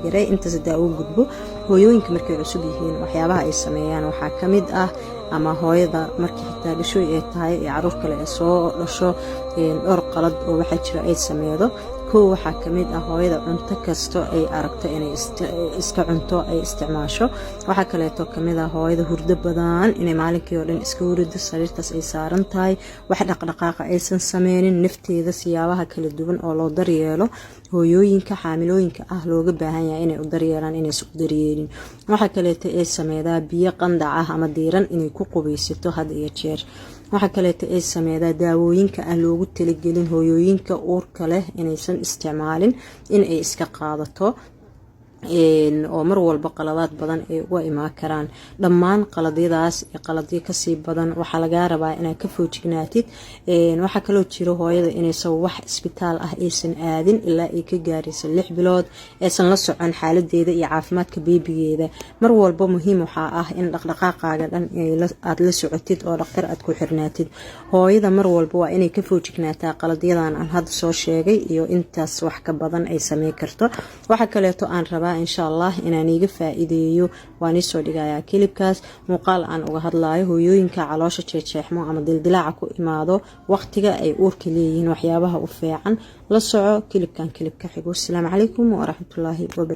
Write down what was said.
yaray inta sida uu gudbo hooyooyinka markay cusub yihiin waxyaabaha ay sameeyaan waxaa kamid ah ama hooyada markii xitaa dhasho ay tahay ee caruur kale ay soo dhasho dhowr qalad oo waxa jira ay sameeydo koo waxaa kamid ah hooyada cunto kasto ay aragto inay iska cunto ay isticmaasho waxa kale oo kamid ah hooyada hurdo badan inay maalinkii oo dhan iska hurdo sariirtaas ay saaran tahay wax dhaqdhaqaaq aysan sameynin nafteeda siyaabaha kala duwan oo loo daryeelo hooyooyinka xaamilooyinka ah looga baahan yahay inay u daryeelaan inay isku daryeelin waxa kale oo ay sameeydaa biyo qandac ah ama diiran inay ku qubaysato had iyo jeer waxa kale oo ay sameeydaa daawooyinka aan loogu talagelin hooyooyinka uurka leh inaysan isticmaalin in ay iska qaadato oo mar walba qaladaad badan ay uga imaan karaan dhammaan qaladyadaas iyo qaladyo kasii badan waxaa laga rabaa inaad ka foojignaatid waxa kaloo jiro hooyada inaysan wax isbitaal ah aysan aadin ilaa ay ka gaarayso 6 bilood aysan la socon xaaladeeda iyo caafimaadka beebigeeda mar walba muhiim waxa ah in dhaqdhaqaaqaaga dhan aad la socotid oo dhaqtar aad ku xirnaatid hooyada mar walba waa inay ka foojignaataa qaladyadan aan hadda soo sheegay iyo intaas wax ka badan ay sameey karto waxa kale oo aan rabaa إن شاء الله إنني فائديو وانيسو دغايا كليبكاس مقال aan uga hadlaayo hooyooyinka caloosha jeexmo ama dildilaaca ku imaado waqtiga ay uurka leeyihiin waxyaabaha u fiican la soco kilibka xigo. Assalaamu calaykum wa rahmatullaahi wa barakaatuh.